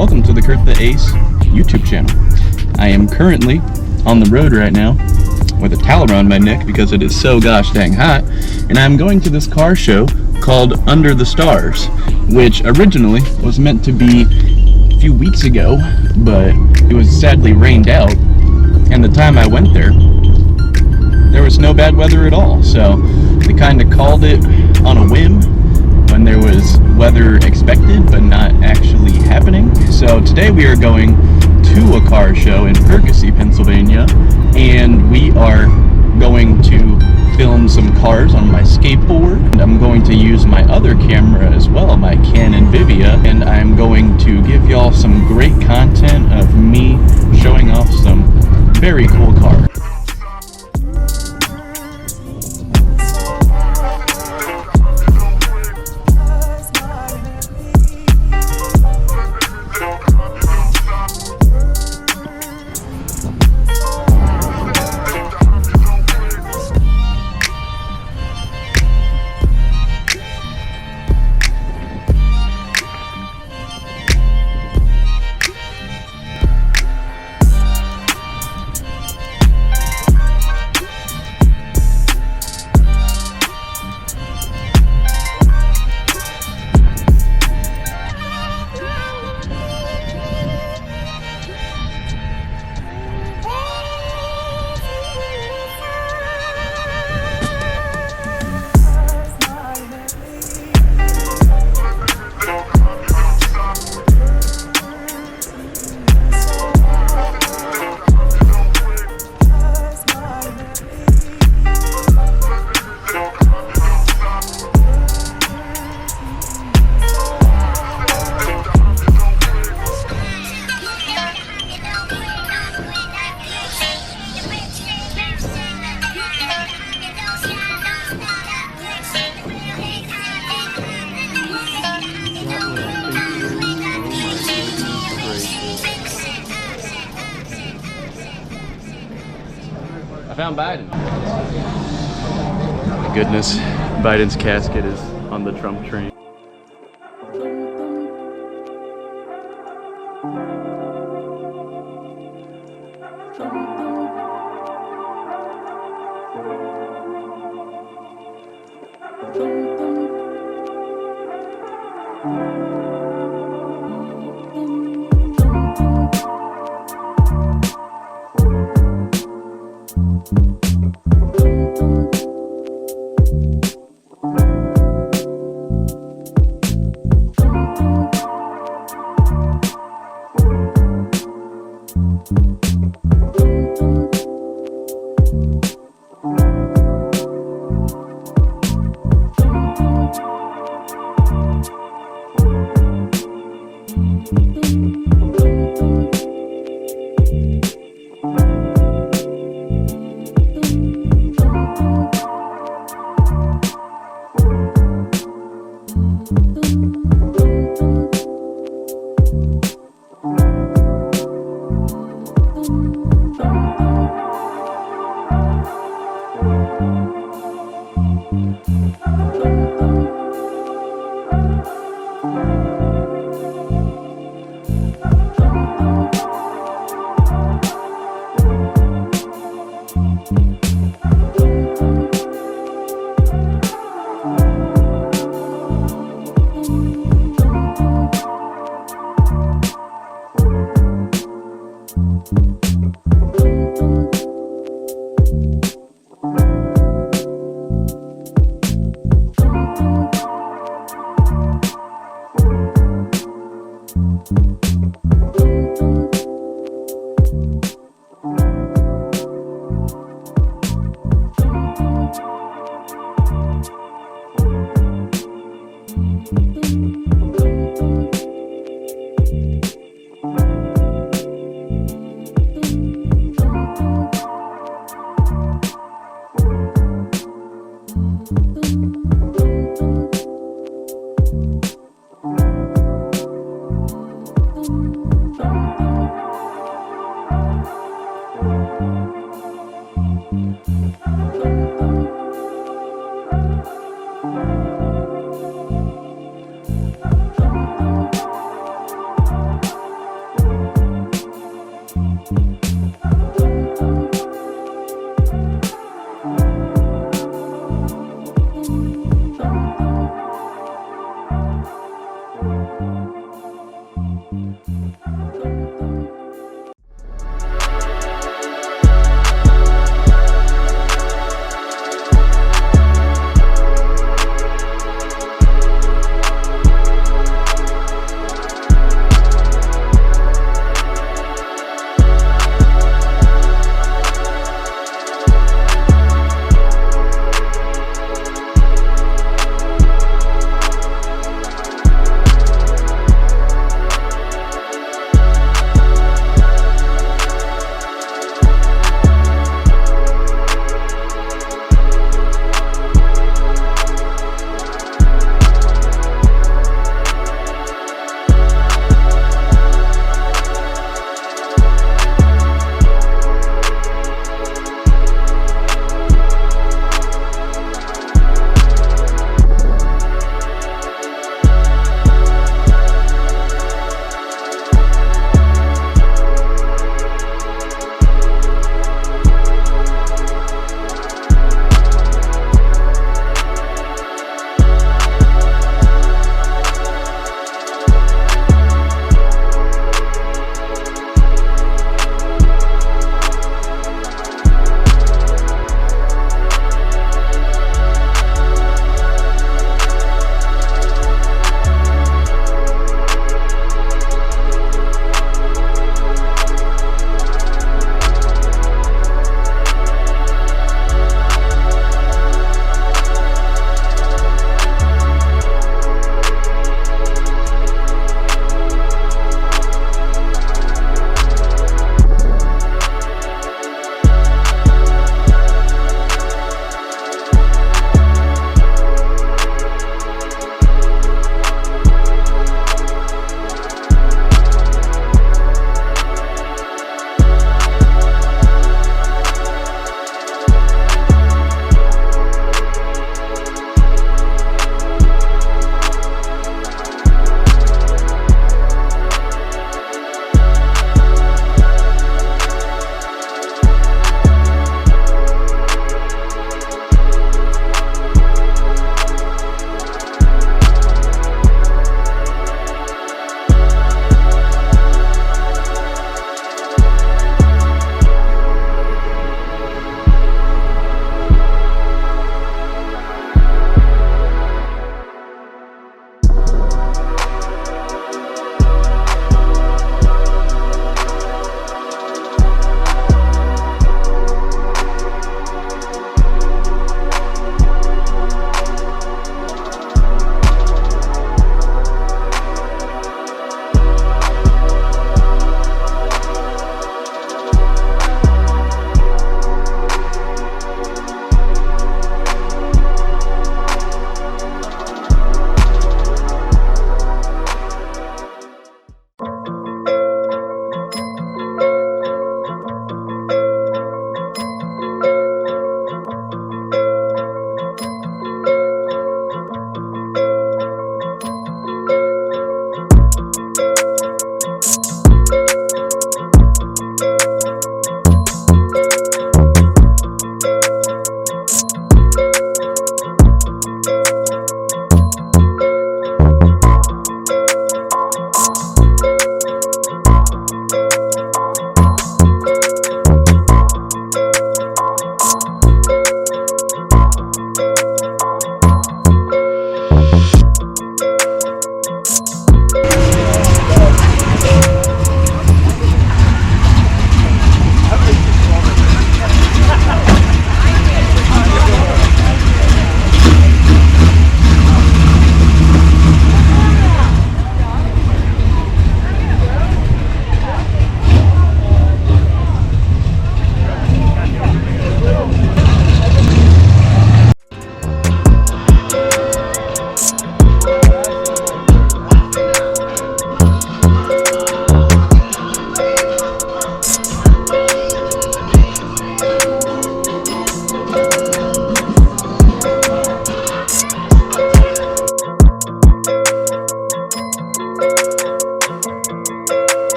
Welcome to the Curttheace YouTube channel. I am currently on the road right now with a towel around my neck because it is so gosh dang hot, and I'm going to this car show called Under the Stars, which originally was meant to be a few weeks ago, but it was sadly rained out, and the time I went there was no bad weather at all, so they kind of called it on a whim when there was weather expected but not actually happening. So today we are going to a car show in Perkasie, Pennsylvania, and we are going to film some cars on my skateboard. And I'm going to use my other camera as well, my Canon Vivia, and I'm going to give y'all some great content of me showing off some very cool cars. I found Biden. My goodness, Biden's casket is on the Trump train.